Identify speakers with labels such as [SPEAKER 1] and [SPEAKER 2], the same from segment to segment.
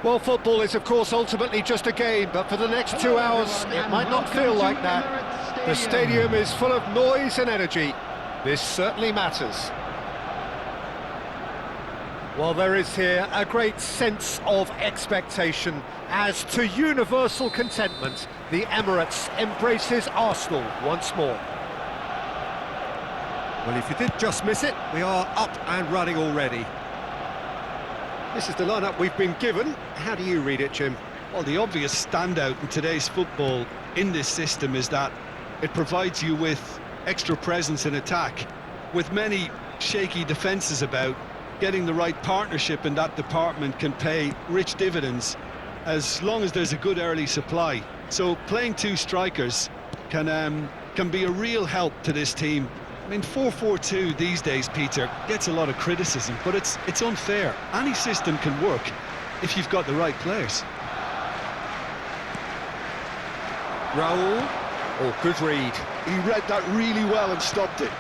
[SPEAKER 1] Well, football is, of course, ultimately just a game, but for the next 2 hours, it might not feel like that. The stadium is full of noise and energy. This certainly matters. Well, there is here a great sense of expectation. As to universal contentment, the Emirates embraces Arsenal once more. Well, if you did just miss it, we are up and running already. This is the lineup we've been given. How do you read it, Jim?
[SPEAKER 2] Well, the obvious standout in today's football in this system is that it provides you with extra presence in attack. With many shaky defences about, getting the right partnership in that department can pay rich dividends as long as there's a good early supply. So playing two strikers can be a real help to this team. I mean, 4-4-2 these days, Peter, gets a lot of criticism, but it's unfair. Any system can work if you've got the right players.
[SPEAKER 1] Raul. Oh, good read.
[SPEAKER 2] He read that really well and stopped it.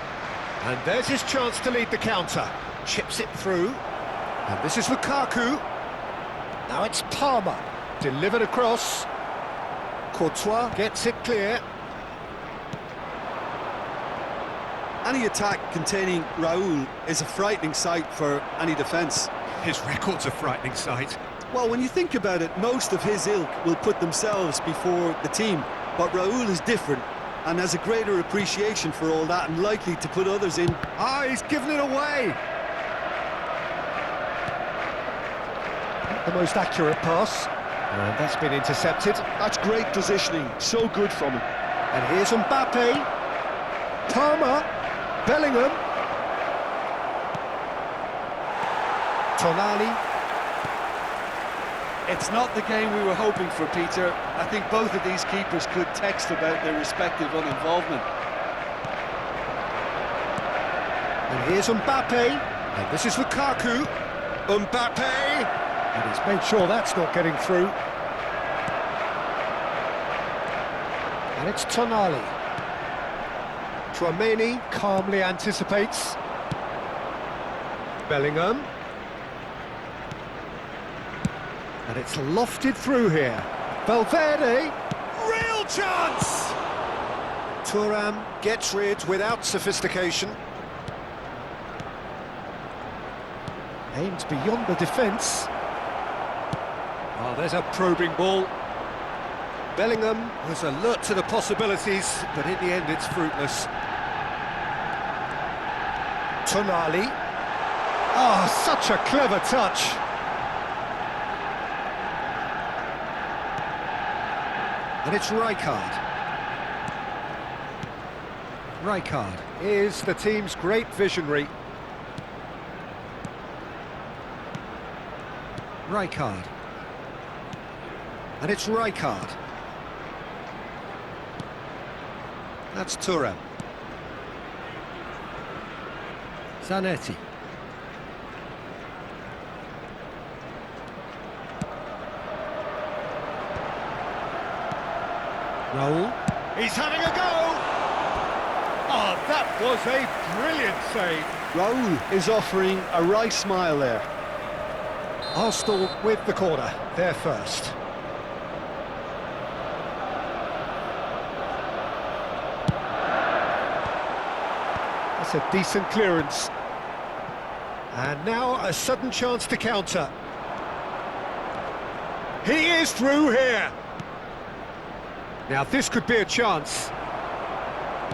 [SPEAKER 1] And there's his chance to lead the counter. Chips it through. And this is Lukaku. Now it's Palmer. Delivered across. Potw gets it clear.
[SPEAKER 2] Any attack containing Raul is a frightening sight for any defence.
[SPEAKER 1] His record's a frightening sight.
[SPEAKER 2] Well, when you think about it, most of his ilk will put themselves before the team. But Raul is different and has a greater appreciation for all that and likely to put others in.
[SPEAKER 1] Ah, he's given it away. Not the most accurate pass. And that's been intercepted.
[SPEAKER 2] That's great positioning. So good from him.
[SPEAKER 1] And here's Mbappe. Palmer. Bellingham. Tonali.
[SPEAKER 2] It's not the game we were hoping for, Peter. I think both of these keepers could text about their respective uninvolvement.
[SPEAKER 1] And here's Mbappe. And this is Lukaku. Mbappe. And he's made sure that's not getting through. And it's Tonali. Tchouaméni calmly anticipates. Bellingham. And it's lofted through here. Valverde. Real chance! Thuram gets rid without sophistication. Aims beyond the defence. Oh, there's a probing ball. Bellingham was alert to the possibilities, but in the end it's fruitless. Tonali. Oh, such a clever touch. And it's Rijkaard. Rijkaard is the team's great visionary. Rijkaard. And it's Rijkaard. That's Thuram. Zanetti. Raul. He's having a go! Oh, that was a brilliant save.
[SPEAKER 2] Raul is offering a wry smile there.
[SPEAKER 1] Arsenal with the corner, they're first. That's a decent clearance. And now a sudden chance to counter. He is through here. Now this could be a chance.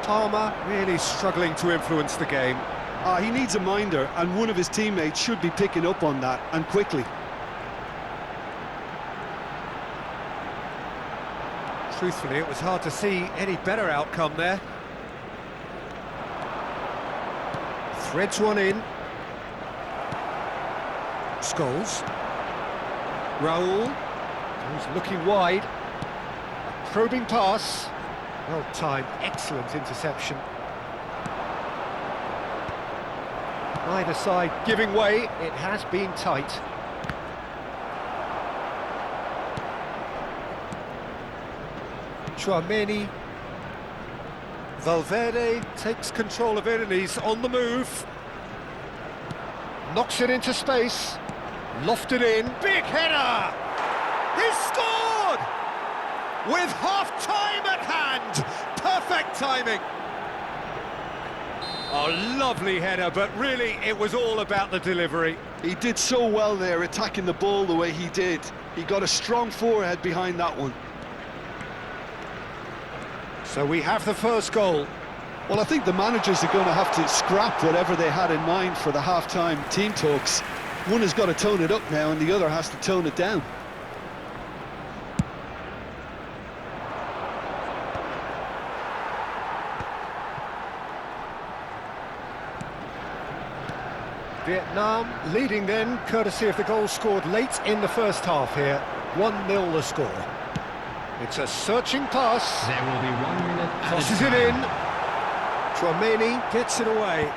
[SPEAKER 1] Palmer really struggling to influence the game.
[SPEAKER 2] He needs a minder, and one of his teammates should be picking up on that, and quickly.
[SPEAKER 1] Truthfully, it was hard to see any better outcome there. Threads one in. Scholes. Raul. He's looking wide. A probing pass. Well timed, excellent interception. Either side giving way, it has been tight. Tchouaméni. Valverde takes control of it and he's on the move. Knocks it into space. Lofted in. Big header! He's scored! With half-time at hand! Perfect timing! Oh, lovely header, but really it was all about the delivery.
[SPEAKER 2] He did so well there, attacking the ball the way he did. He got a strong forehead behind that one.
[SPEAKER 1] So we have the first goal.
[SPEAKER 2] Well, I think the managers are going to have to scrap whatever they had in mind for the half-time team talks. One has got to tone it up now and the other has to tone it down.
[SPEAKER 1] Vietnam leading then, courtesy of the goal scored late in the first half here. 1-0 the score. It's a searching pass.
[SPEAKER 3] There will be 1 minute.
[SPEAKER 1] Crosses it in. Chouameni gets it away.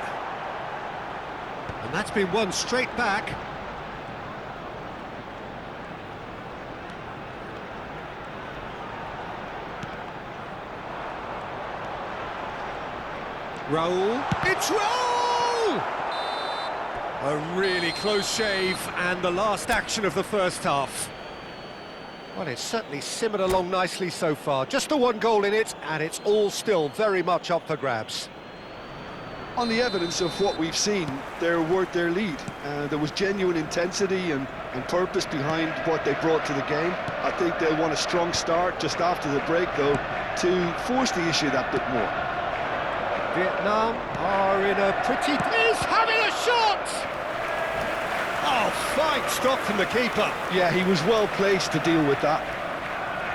[SPEAKER 1] And that's been won straight back. Raul. It's Raul! A really close shave, and the last action of the first half. Well, it's certainly simmered along nicely so far. Just the one goal in it, and it's all still very much up for grabs.
[SPEAKER 2] On the evidence of what we've seen, they're worth their lead. There was genuine intensity and purpose behind what they brought to the game. I think they'll want a strong start just after the break, though, to force the issue that bit more.
[SPEAKER 1] Vietnam are in a pretty... He's having a shot! Oh, fine stop from the keeper.
[SPEAKER 2] Yeah, he was well placed to deal with that.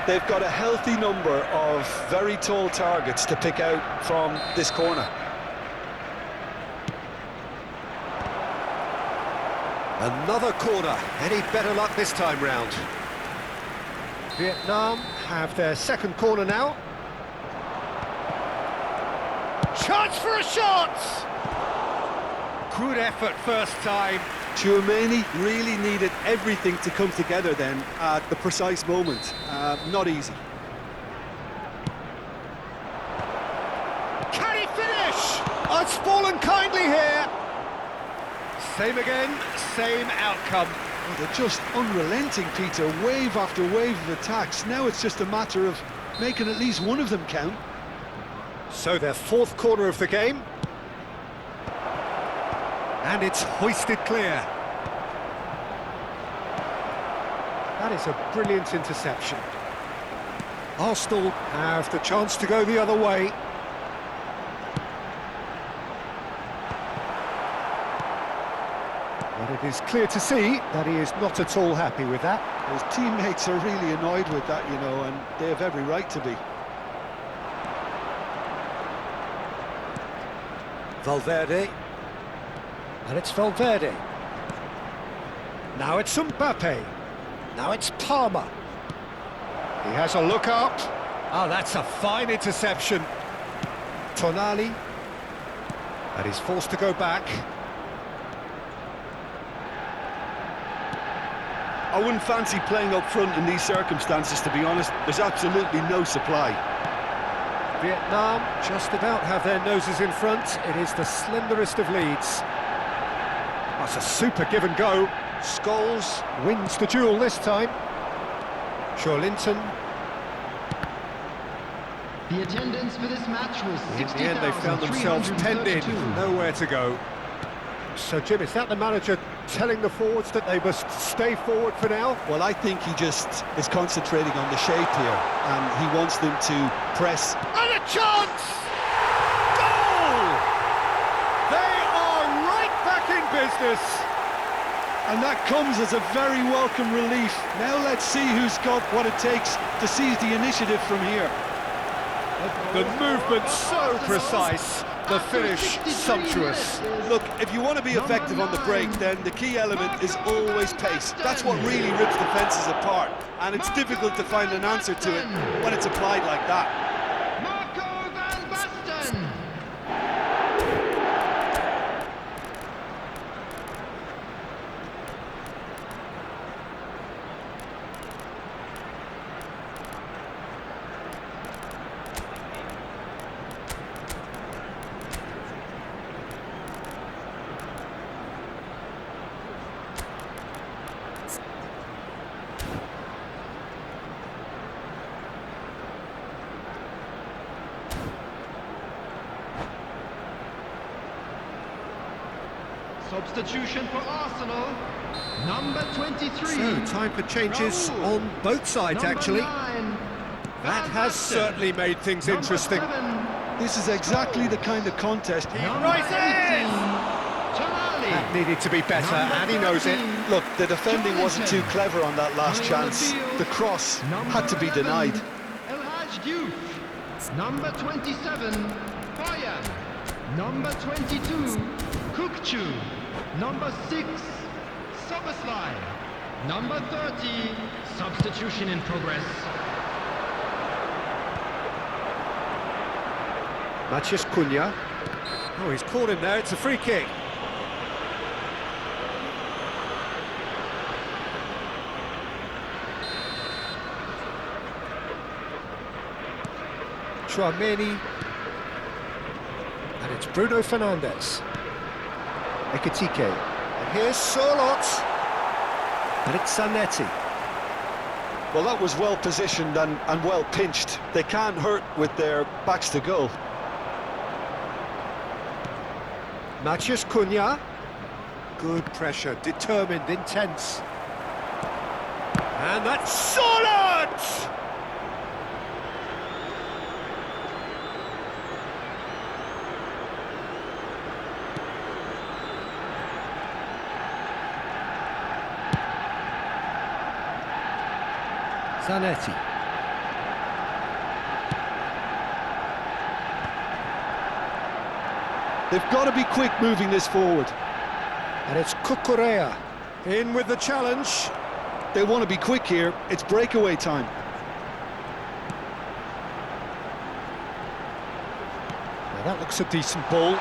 [SPEAKER 2] They've got a healthy number of very tall targets to pick out from this corner.
[SPEAKER 1] Another corner. Any better luck this time round? Vietnam have their second corner now. Chance for a shot! Good effort first time.
[SPEAKER 2] Chouameni really needed everything to come together then at the precise moment. Not easy.
[SPEAKER 1] Can he finish? Oh, it's fallen kindly here. Same again, same outcome.
[SPEAKER 2] Oh, they're just unrelenting, Peter. Wave after wave of attacks. Now it's just a matter of making at least one of them count.
[SPEAKER 1] So their fourth corner of the game. And it's hoisted clear. That is a brilliant interception. Arsenal have the chance to go the other way. But it is clear to see that he is not at all happy with that.
[SPEAKER 2] His teammates are really annoyed with that, you know, and they have every right to be.
[SPEAKER 1] Valverde. And it's Valverde. Now it's Mbappe. Now it's Palmer. He has a look up. Oh, that's a fine interception. Tonali. And he's forced to go back.
[SPEAKER 2] I wouldn't fancy playing up front in these circumstances, to be honest. There's absolutely no supply.
[SPEAKER 1] Vietnam just about have their noses in front. It is the slenderest of leads. That's a super give and go. Scholes wins the duel this time. Linton.
[SPEAKER 3] The attendance for this match was
[SPEAKER 1] In the end, they found themselves penned in, nowhere to go. So, Jim, is that the manager telling the forwards that they must stay forward for now?
[SPEAKER 2] Well, I think he just is concentrating on the shape here, and he wants them to press.
[SPEAKER 1] And a chance! Goal! They are right back in business.
[SPEAKER 2] And that comes as a very welcome relief. Now let's see who's got what it takes to seize the initiative from here.
[SPEAKER 1] The movement so precise, the finish sumptuous.
[SPEAKER 2] Look, if you want to be effective on the break, then the key element is always pace. That's what really rips defences apart, and it's difficult to find an answer to it when it's applied like that.
[SPEAKER 3] Substitution for Arsenal. Number 23.
[SPEAKER 1] So, time for changes
[SPEAKER 3] Raul.
[SPEAKER 1] on both sides,
[SPEAKER 3] Number
[SPEAKER 1] actually.
[SPEAKER 3] 9.
[SPEAKER 1] That has certainly made things
[SPEAKER 3] Number
[SPEAKER 1] interesting.
[SPEAKER 3] 7.
[SPEAKER 2] This is exactly the kind of contest.
[SPEAKER 3] Number
[SPEAKER 1] rises!
[SPEAKER 3] 18. Tonali.
[SPEAKER 1] That needed to be better,
[SPEAKER 3] Number
[SPEAKER 1] and he knows it.
[SPEAKER 3] 13.
[SPEAKER 2] Look, the defending wasn't too
[SPEAKER 3] Johnson.
[SPEAKER 2] clever on that last
[SPEAKER 3] Coming on the
[SPEAKER 2] chance.
[SPEAKER 3] field.
[SPEAKER 2] The cross
[SPEAKER 3] Number
[SPEAKER 2] had to be
[SPEAKER 3] 11,
[SPEAKER 2] denied.
[SPEAKER 3] El Hadj Diouf. Number 27, Boyan. Number 22, Kukcu. Number 6, Soboslai. Number 30, substitution in progress.
[SPEAKER 1] Matheus Cunha. Oh, he's caught him there, it's a free kick. Chouameni. And it's Bruno Fernandes. Ekitike. And here's Sorloth. And it's Zanetti.
[SPEAKER 2] Well, that was well positioned and well pinched. They can't hurt with their backs to goal.
[SPEAKER 1] Matheus Cunha. Good pressure, determined, intense. And that's Sorloth! Zanetti.
[SPEAKER 2] They've got to be quick moving this forward.
[SPEAKER 1] And it's Cucurella in with the challenge.
[SPEAKER 2] They want to be quick here. It's breakaway time.
[SPEAKER 1] Now that looks a decent ball.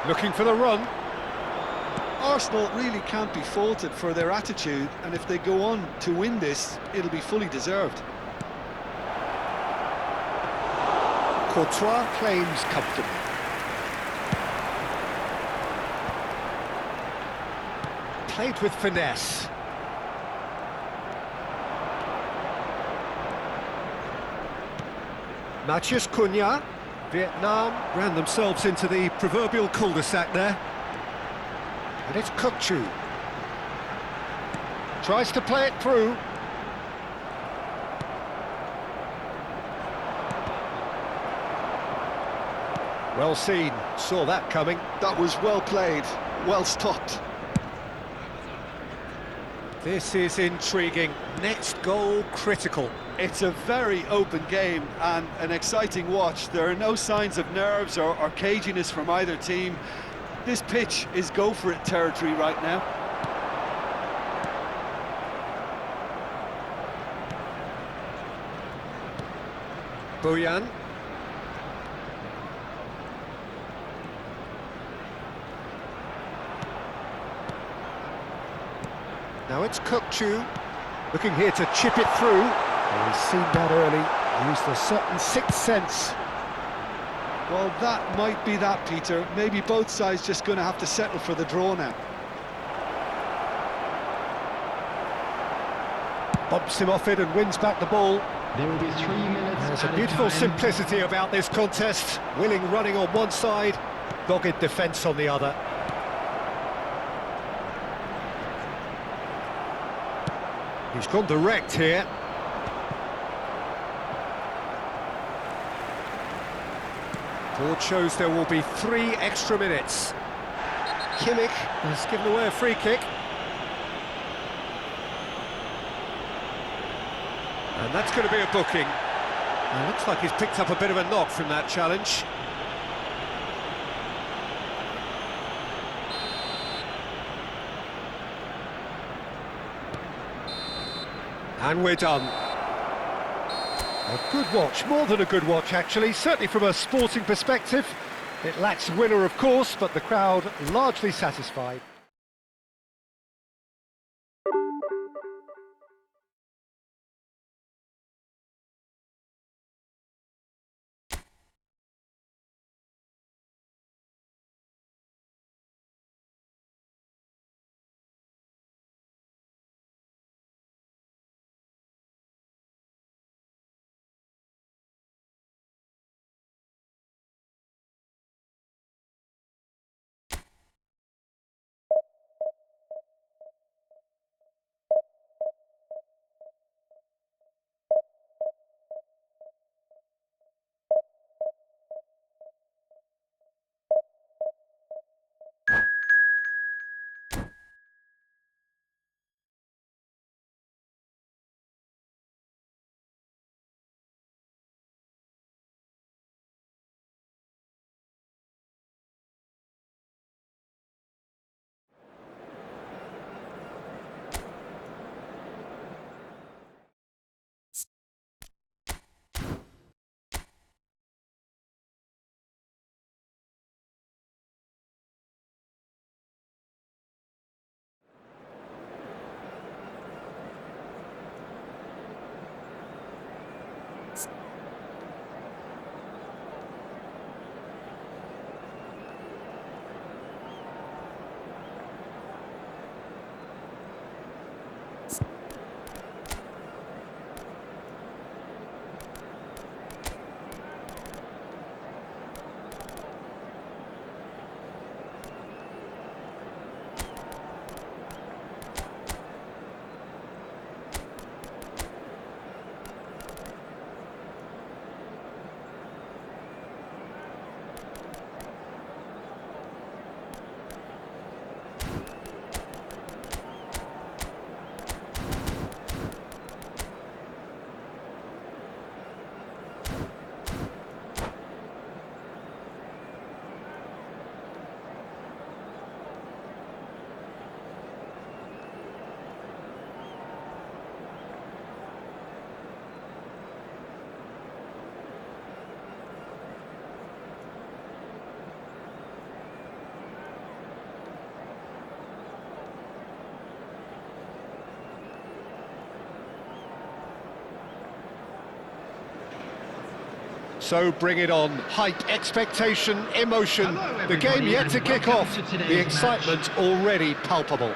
[SPEAKER 1] Looking for the run.
[SPEAKER 2] Arsenal really can't be faulted for their attitude, and if they go on to win this, it'll be fully deserved.
[SPEAKER 1] Potw claims comfortably. Played with finesse. Matheus Cunha. Vietnam ran themselves into the proverbial cul-de-sac there. And it's Kukcu. Tries to play it through. Well seen, saw that coming.
[SPEAKER 2] That was well played, well stopped.
[SPEAKER 1] This is intriguing. Next goal critical.
[SPEAKER 2] It's a very open game and an exciting watch. There are no signs of nerves or caginess from either team. This pitch is go-for-it territory right now.
[SPEAKER 1] Boyan. Now it's Kukcu, looking here to chip it through. Oh, he's seen that early, used a certain sixth sense.
[SPEAKER 2] Well, that might be that, Peter. Maybe both sides just going to have to settle for the draw now.
[SPEAKER 1] Bumps him off it and wins back the ball.
[SPEAKER 3] There will be 3 minutes.
[SPEAKER 1] There's a
[SPEAKER 3] added
[SPEAKER 1] beautiful
[SPEAKER 3] time.
[SPEAKER 1] simplicity about this contest. Willing running on one side, dogged defence on the other. He's gone direct here. Board shows there will be 3 extra minutes. Kimmich has given away a free kick. And that's going to be a booking. And looks like he's picked up a bit of a knock from that challenge. And we're done. A good watch, more than a good watch actually, certainly from a sporting perspective. It lacks winner of course, but the crowd largely satisfied. So bring it on. Hype, expectation, emotion.
[SPEAKER 3] Hello,
[SPEAKER 1] The game
[SPEAKER 3] everybody,
[SPEAKER 1] yet to
[SPEAKER 3] and
[SPEAKER 1] kick
[SPEAKER 3] welcome
[SPEAKER 1] off.
[SPEAKER 3] to today's
[SPEAKER 1] The excitement already palpable.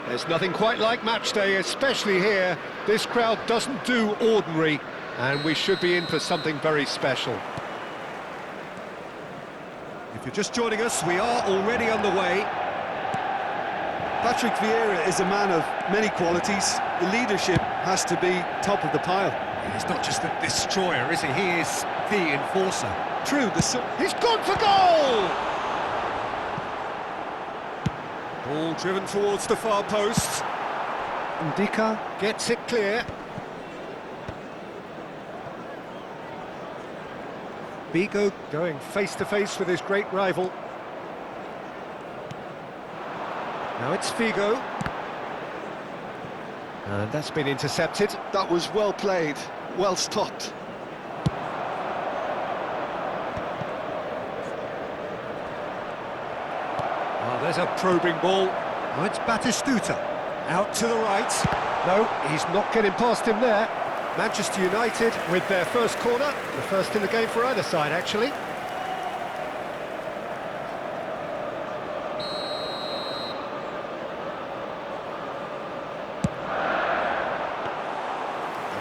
[SPEAKER 1] There's nothing quite like match day, especially here. This crowd doesn't do ordinary, and we should be in for something very special. If you're just joining us, we are already underway.
[SPEAKER 2] Patrick Vieira is a man of many qualities. The leadership has to be top of the pile.
[SPEAKER 1] He's not just a destroyer, is he? He is the enforcer.
[SPEAKER 2] True,
[SPEAKER 1] He's gone for goal! Ball driven towards the far post. Ndika gets it clear. Figo going face-to-face with his great rival. Now it's Figo. And that's been intercepted.
[SPEAKER 2] that was well played, well stopped.
[SPEAKER 1] Oh, there's a probing ball. Oh, it's Batistuta. Out to the right. No, he's not getting past him there. Manchester United with their first corner. The first in the game for either side, actually.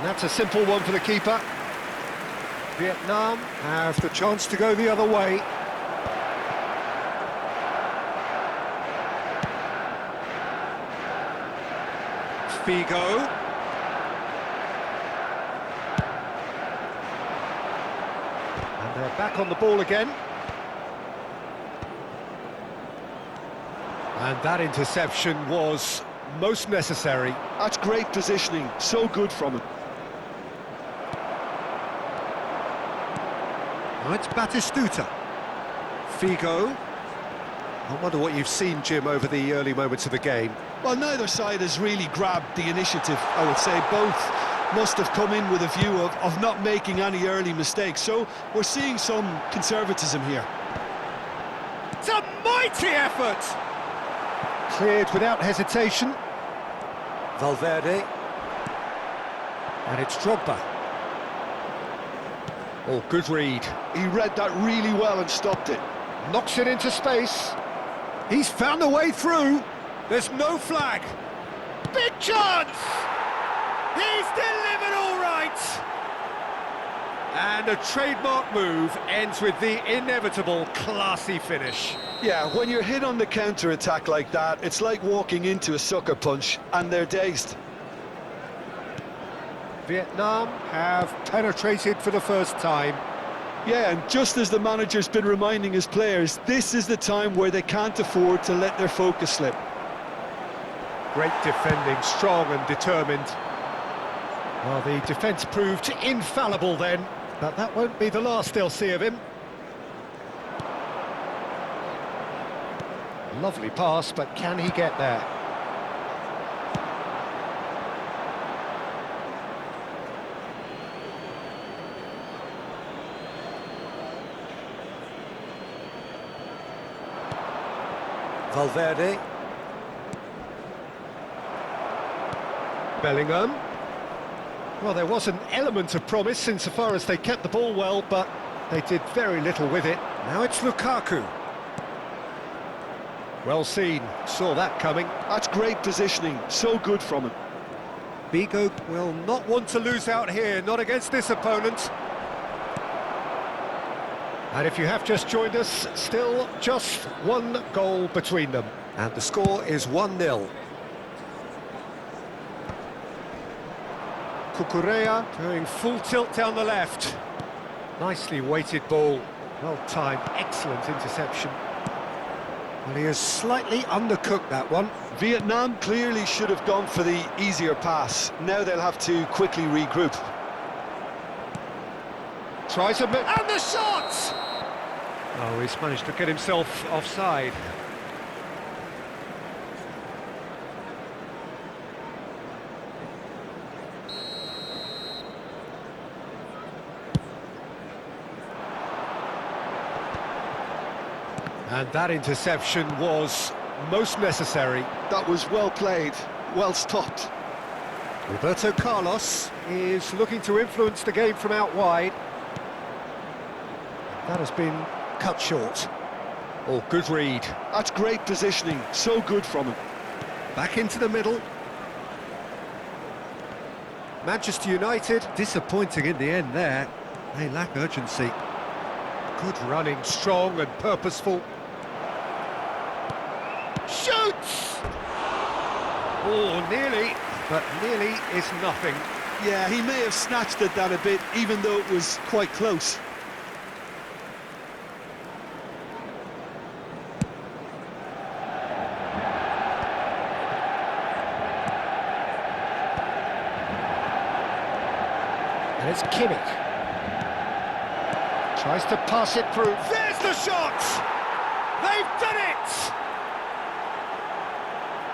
[SPEAKER 1] And that's a simple one for the keeper. Vietnam have the chance to go the other way. Figo. And they're back on the ball again. And that interception was most necessary.
[SPEAKER 2] That's great positioning, so good from him.
[SPEAKER 1] Now it's Batistuta. Figo. I wonder what you've seen, Jim, over the early moments of the game.
[SPEAKER 2] Well, neither side has really grabbed the initiative, I would say. Both must have come in with a view of not making any early mistakes. So we're seeing some conservatism here.
[SPEAKER 1] It's a mighty effort! Cleared without hesitation. Valverde. And it's Drogba. Oh, good read.
[SPEAKER 2] He read that really well and stopped it.
[SPEAKER 1] Knocks it into space. He's found a way through. There's no flag. Big chance! He's delivered all right! And a trademark move ends with the inevitable classy finish.
[SPEAKER 2] Yeah, when you're hit on the counter-attack like that, it's like walking into a sucker punch, and they're dazed.
[SPEAKER 1] Vietnam have penetrated for the first time.
[SPEAKER 2] Yeah, and just as the manager's been reminding his players, this is the time where they can't afford to let their focus slip.
[SPEAKER 1] Great defending, strong and determined. Well, the defence proved infallible then, but that won't be the last they'll see of him. Lovely pass, but can he get there? Valverde. Bellingham. Well, there was an element of promise insofar as they kept the ball well, but they did very little with it. Now it's Lukaku. Well seen, saw that coming.
[SPEAKER 2] That's great positioning, so good from him.
[SPEAKER 1] Figo will not want to lose out here, not against this opponent. And if you have just joined us, still just one goal between them. And the score is 1-0. Cucurella going full tilt down the left. Nicely weighted ball. Well timed, excellent interception. Well, he has slightly undercooked that one.
[SPEAKER 2] Vietnam clearly should have gone for the easier pass. Now they'll have to quickly regroup.
[SPEAKER 1] Tries a bit, and the shot! Oh, he's managed to get himself offside. And that interception was most necessary.
[SPEAKER 2] That was well played, well stopped.
[SPEAKER 1] Roberto Carlos is looking to influence the game from out wide. That has been cut short. Oh, good read.
[SPEAKER 2] That's great positioning, so good from him.
[SPEAKER 1] Back into the middle. Manchester United, disappointing in the end there. They lack urgency. Good running, strong and purposeful. Shoots! Oh, nearly, but nearly is nothing.
[SPEAKER 2] Yeah, he may have snatched at that a bit, even though it was quite close.
[SPEAKER 1] And it's Kimmich. Tries to pass it through. There's the shot! They've done it!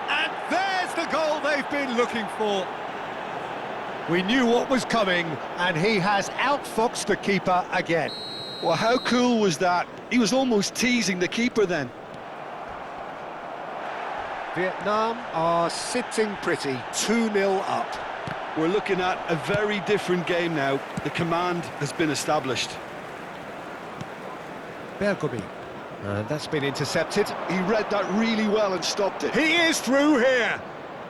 [SPEAKER 1] And there's the goal they've been looking for. We knew what was coming, and he has outfoxed the keeper again.
[SPEAKER 2] Well, how cool was that? He was almost teasing the keeper then.
[SPEAKER 1] Vietnam are sitting pretty, 2-0 up.
[SPEAKER 2] We're looking at a very different game now. The command has been established.
[SPEAKER 1] Bergomi. And that's been intercepted.
[SPEAKER 2] He read that really well and stopped it.
[SPEAKER 1] He is through here.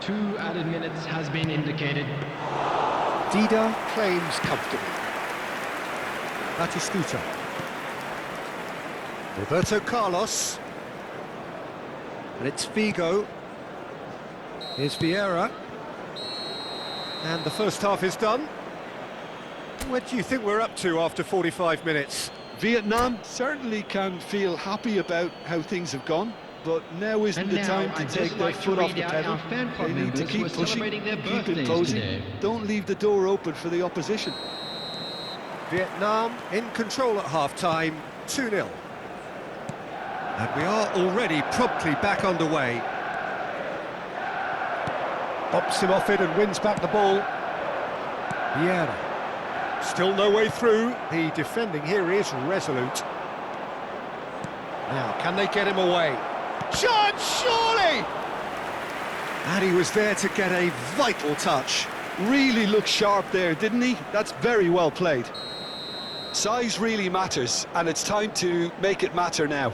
[SPEAKER 3] 2 added minutes has been indicated.
[SPEAKER 1] Dida claims comfortably. Batistuta. Roberto Carlos. And it's Figo. Here's Vieira. And the first half is done. What do you think we're up to after 45 minutes?
[SPEAKER 2] Vietnam certainly can feel happy about how things have gone, but now isn't the time to take their foot off the pedal. They need to keep pushing, keep imposing. Don't leave the door open for the opposition.
[SPEAKER 1] Vietnam in control at half-time, 2-0. And we are already promptly back underway. Bops him off it and wins back the ball. Vieira. Still no way through. The defending here is resolute. Now, can they get him away? Chance, surely! And he was there to get a vital touch.
[SPEAKER 2] Really looked sharp there, didn't he? That's very well played. Size really matters, and it's time to make it matter now.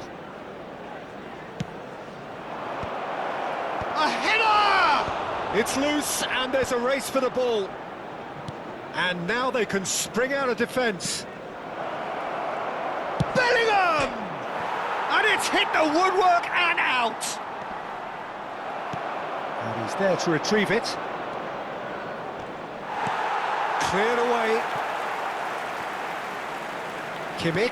[SPEAKER 1] A header! It's loose, and there's a race for the ball. And now they can spring out of defence. Bellingham! And it's hit the woodwork and out. And he's there to retrieve it. Cleared away. Kimmich.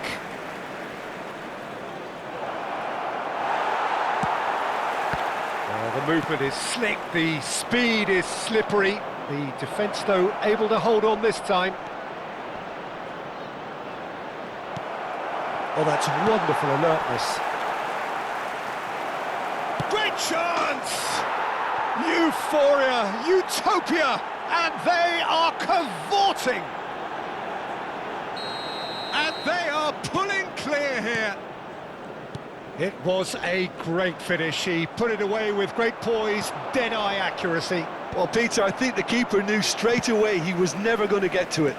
[SPEAKER 1] Oh, the movement is slick, the speed is slippery. The defence, though, able to hold on this time. Oh, that's wonderful alertness. Great chance! Euphoria, utopia, and they are cavorting. And they are pulling clear here. It was a great finish. He put it away with great poise, dead-eye accuracy.
[SPEAKER 2] Well, Peter, I think the keeper knew straight away he was never going to get to it.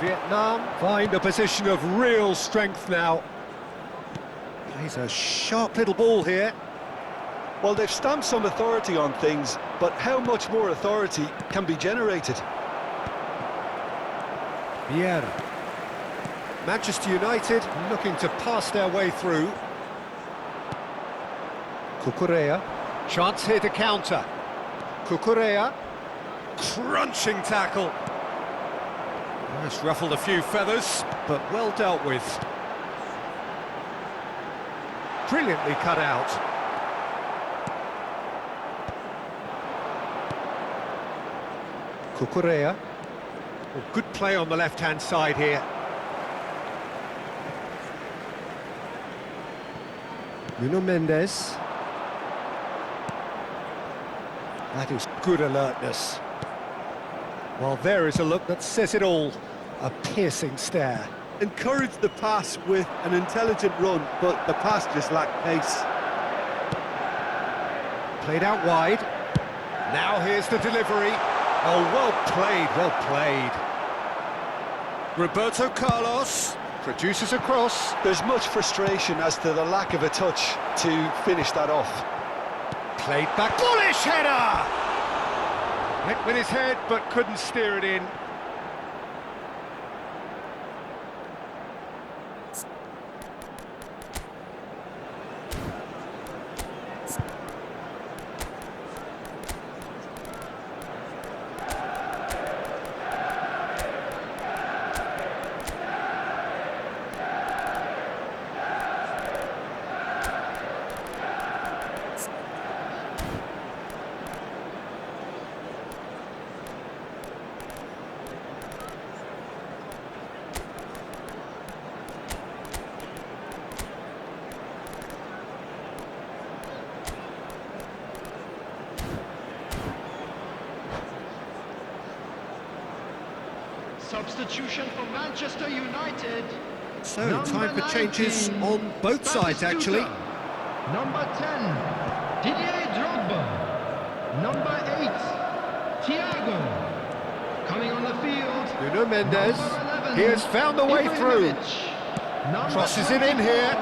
[SPEAKER 1] Vietnam find a position of real strength now. Plays a sharp little ball here.
[SPEAKER 2] Well, they've stamped some authority on things, but how much more authority can be generated?
[SPEAKER 1] Vieira. Manchester United looking to pass their way through. Cucurella. Chance here to counter. Cucurella. Crunching tackle. It's ruffled a few feathers, but well dealt with. Brilliantly cut out. Cucurella. Well, good play on the left-hand side here. Nuno Mendes. That is good alertness. Well, there is a look that says it all. A piercing stare.
[SPEAKER 2] Encouraged the pass with an intelligent run, but the pass just lacked pace.
[SPEAKER 1] Played out wide. Now here's the delivery. Oh, well played, well played. Roberto Carlos produces a cross.
[SPEAKER 2] There's much frustration as to the lack of a touch to finish that off.
[SPEAKER 1] Played back, bullish header! Hit with his head, but couldn't steer it in.
[SPEAKER 3] Substitution for Manchester United.
[SPEAKER 1] So,
[SPEAKER 3] Number
[SPEAKER 1] time for changes
[SPEAKER 3] 19,
[SPEAKER 1] on both sides, actually.
[SPEAKER 3] Number 10, Didier Drogba. Number 8, Thiago. Coming on the field,
[SPEAKER 1] Nuno Mendes.
[SPEAKER 3] Number 11,
[SPEAKER 1] He has found the way through.
[SPEAKER 3] Ibrahimovic. Number
[SPEAKER 1] Crosses it in
[SPEAKER 3] 24,
[SPEAKER 1] here.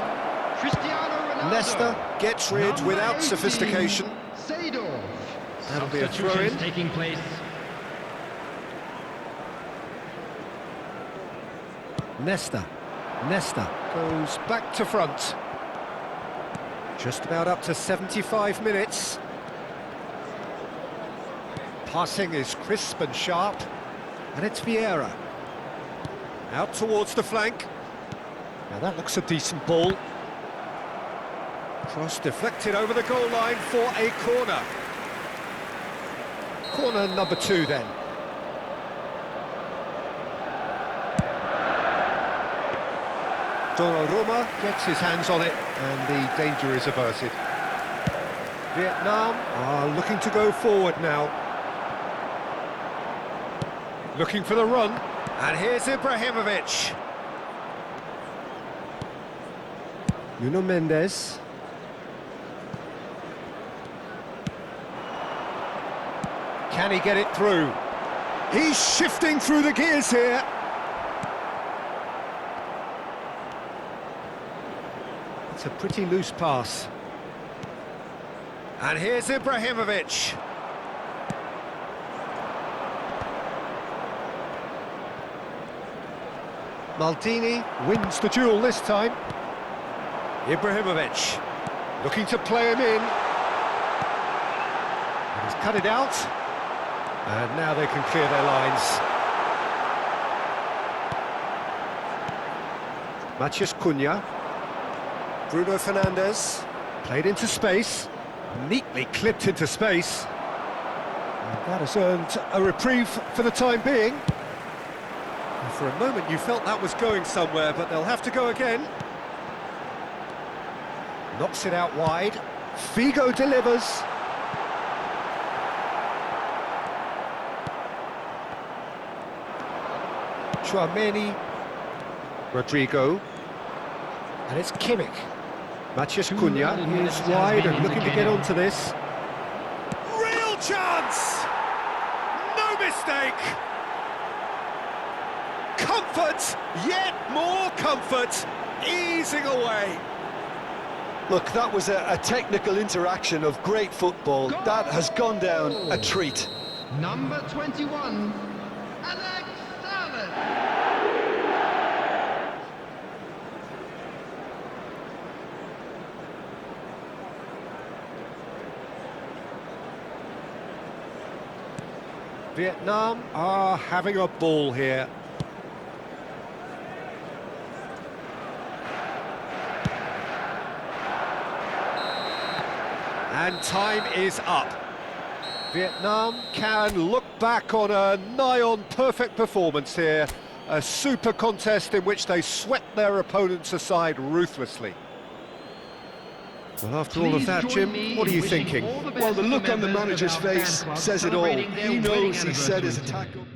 [SPEAKER 3] Cristiano Ronaldo.
[SPEAKER 1] Leicester gets rid
[SPEAKER 3] Number
[SPEAKER 1] without
[SPEAKER 3] 18,
[SPEAKER 1] sophistication.
[SPEAKER 3] Seedorf.
[SPEAKER 1] That'll be a throw-in.
[SPEAKER 3] Substitutions taking place.
[SPEAKER 1] Nesta goes back to front. Just about up to 75 minutes. Passing is crisp and sharp. And it's Vieira. Out towards the flank. Now that looks a decent ball. Cross deflected over the goal line for a corner. Corner number 2 then. Donnarumma gets his hands on it, and the danger is averted. Vietnam are looking to go forward now. Looking for the run, and here's Ibrahimovic. Nuno Mendes. Can he get it through? He's shifting through the gears here. It's a pretty loose pass. And here's Ibrahimovic. Maldini wins the duel this time. Ibrahimovic looking to play him in. And he's cut it out. And now they can clear their lines. Matheus Cunha. Bruno Fernandes, played into space, neatly clipped into space. And that has earned a reprieve for the time being. And for a moment you felt that was going somewhere, but they'll have to go again. Knocks it out wide. Figo delivers. Tchouaméni. Rodrigo. And it's Kimmich. Matheus Cunha is wide and looking to get onto this. Real chance! No mistake! Comfort, yet more comfort, easing away.
[SPEAKER 2] Look, that was a technical interaction of great football. That has gone down a treat.
[SPEAKER 3] Number 21, Alex Salad.
[SPEAKER 1] Vietnam are having a ball here. And time is up. Vietnam can look back on a nigh-on perfect performance here. A super contest in which they swept their opponents aside ruthlessly. Well, after all of that, Jim, what are you thinking?
[SPEAKER 2] Well, the look on the manager's face says it all. He knows he set his attack up.